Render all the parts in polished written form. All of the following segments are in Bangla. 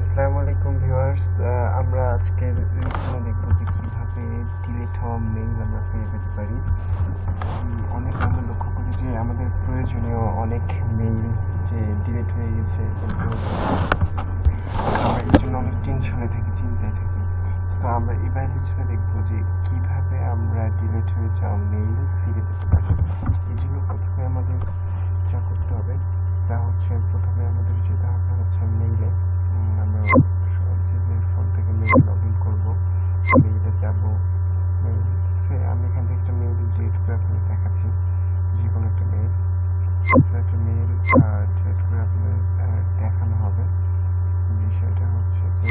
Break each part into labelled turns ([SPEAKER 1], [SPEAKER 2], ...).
[SPEAKER 1] আসসালামু আলাইকুম ভিউয়ার্স। আমরা আজকের রিভিউ দেখব যে কিভাবে ডিলিট হওয়া মেইল আমরা ফিরে পেতে পারি। অনেক আমরা লক্ষ্য করি যে আমাদের প্রয়োজনীয় অনেক মেইল যে ডিলিট হয়ে গেছে, কিন্তু আমরা এর জন্য অনেক টেনশনে থাকি, চিন্তায় থাকি। সো আমরা এবার রিভিউ দেখব যে কিভাবে আমরা ডিলিট হয়ে যাওয়া মেইল ফিরে পেতে পারি। এই জন্য প্রথমে আমাদের যা করতে হবে তা হচ্ছে, প্রথমে আমাদের যেতে হবে হচ্ছে মেইলে। আমরা যে ফোন থেকে মেইল লগ ইন করবো, মেইলে যাবো। মেইল আমি এখান থেকে একটা মেইল ডিলিট করে আপনাদের দেখাচ্ছি, যে কোনো একটা মেইল ডিলিট করে আপনাদের দেখানো হবে। বিষয়টা হচ্ছে যে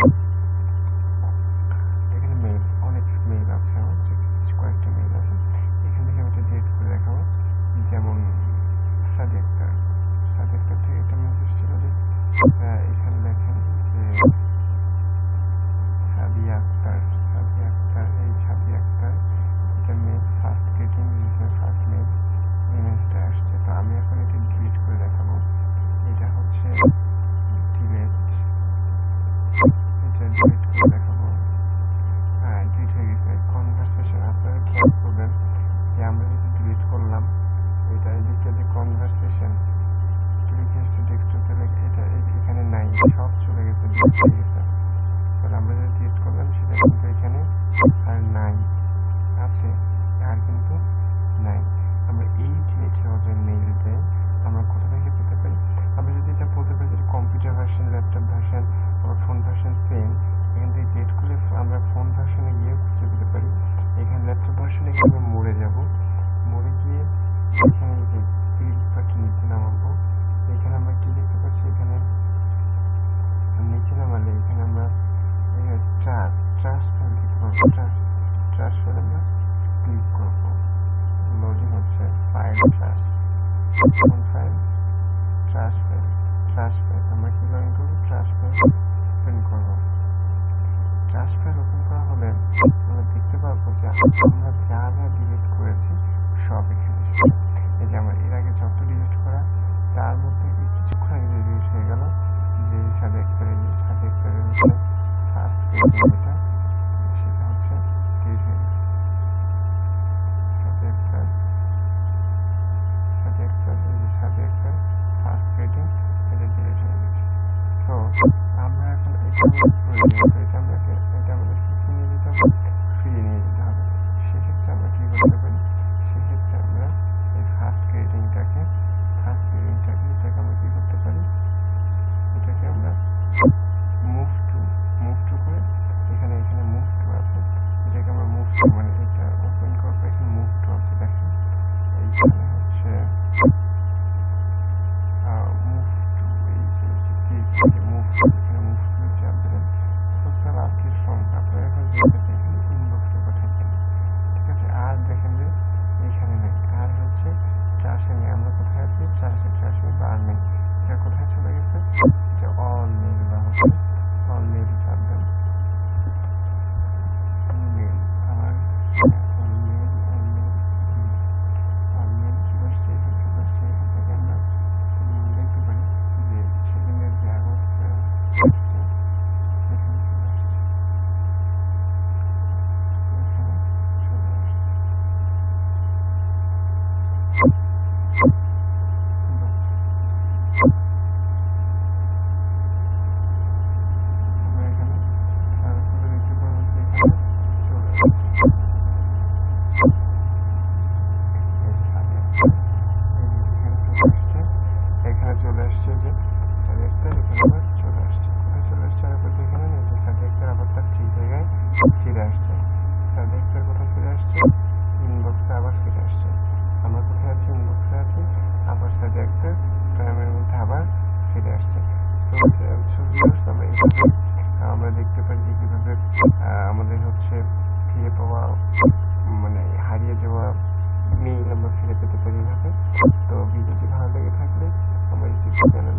[SPEAKER 1] এখানে মেইল, অনেক মেইল আছে, আমার কয়েকটা মেইল আছে। এখান থেকে আমি ডিলিট করে দেখাবো। যেমন সাদি আক্তার থেকে একটা মেসেজ ছিল যে এখানে লেখেন যে সাদি আক্তার এটা male first greeting, first male ইমেজটা আসছে। তো আমি এখন এটা ডিলিট করে দেখাবো। এটা হচ্ছে ডিলিট করে দেখাবো। হ্যাঁ, ডিলিট হয়ে গেছে। কনভারসেশন আপনারা খেয়াল করবেন যে আমরা যেটা ডিলিট করলাম, এটা এদিকে যে কনভারসেশন এটা এখানে নাই, সব চলে গেছে, ডিলিট হয়ে গেছে। আমরা যেটা ডিলিট করলাম সেটা কিন্তু এখানে আর নাই, আছে আর কিন্তু নাই। আমরা এই ডিলিট হওয়া যে মেইলতে আমরা কোথা থেকে পেতে পারি? আমরা যদি এটা বলতে পারি যে কম্পিউটার ভার্সন, ল্যাপটপ ভার্সন, আবার ফোন ভার্সন সেম, এখান থেকে ডিলিট করলে আমরা ফোন ভার্সনে গিয়ে খুঁজে পেতে পারি। এখানে ল্যাপটপ ভার্সনে গিয়ে আমরা মরে যাব, মরে গিয়ে এখানে যে ক্লিক বাটন নিচে নামাবো। এখানে আমরা কি দেখতে পাচ্ছি? এখানে নিচে নামালে এখানে আমরা ট্রাস্ট ফাইল দেখতে পাবো। ট্রাস্ট ফাইল আমরা ক্লিক করবো, লোডিং হচ্ছে। ফাইল ট্রাস্ট ফাইল আমরা কি লগ ইন করবো? ট্রাস্ট ফাইল ওপেন করবো। ট্রাস্ট ফাইল ওপেন করা হলে আমরা দেখতে পাবো যে আমরা যা ডিলিট করেছি সব এখানে। এই যে আমরা এর আগে যত ডিলিট করা, তার মধ্যে কিছুক্ষণ আগে ডিলিট হয়ে গেল যে সাদে একটারে হচ্ছে ফার্স্ট পেজ, যেটা সেটা হচ্ছে ডিলিট হয়ে গেছে। সাদে একটা ফার্স্ট পেজিং, এটা ডিলিট হয়ে গেছে। সো আমরা এখন এটা আমাদের ফিরিয়ে নিয়ে যেতে হবে। সেক্ষেত্রে আমরা কি করতে পারি? সেক্ষেত্রে আমরা এই ফার্স্ট গ্রেডিংটাকে এটাকে আমরা কি করতে পারি? এটাকে আমরা মুভ টু করে এখানে মুভ টু আছে, এটাকে আমরা মুভ টু, মানে এটা ওপেন করবো, এখানে মুভ টু আছে। দেখেন এইখানে হচ্ছে মুভ টু, এখানে মুভ টু চাপ দিলেন। সোশ্যাল আপডেট ফর্মস আপনারা এখন যেটাতে এখানে ইনবক্সে পাঠাচ্ছেন, ঠিক আছে? আর দেখেন যে এইখানে নেই, আর হচ্ছে ট্রাশে নেই। আমরা কোথায় আছি? ট্রাশে বার নেই। এটা কোথায় চলে গেছে? এটা অল মেল বা হচ্ছে অল মেল চাপ দেন। মেল আবার অল মেল কি করছে? এখান থেকে আমরা দেখতে পারি যে সেদিনের যে আগস্ট আসছে, সেখানে চলে আসছে, এখানে চলে আসছে। আমরা এখানে খেয়াল করে দেখতে পাবো যে এখানে চলে আসছে। এখানে চলে আসছে যে সাবজেক্টটা, এখানে আবার চলে আসছে। কোথায় চলে আসছে? আবার এখানে নেই, যে সাবজেক্টের আবার তার ঠিক জায়গায় ফিরে আসছে। সাবজেক্টের কোথায় ফিরে আসছে? ইনবক্সে আবার ফিরে আসছে। আমরা কোথায় আছি? ইনবক্সে আছি, আবার সাবজেক্টের টাইমের মধ্যে আবার ফিরে আসছে। আমরা এইভাবে আমরা দেখতে পারি যে কীভাবে আমাদের হচ্ছে ফিরে পাওয়া, মানে হারিয়ে যাওয়া মেইল আমরা ফিরে পেতে পারি এভাবে। তো ভিডিওটি ভালো লেগে থাকলে আমার ইউটিউব চ্যানেল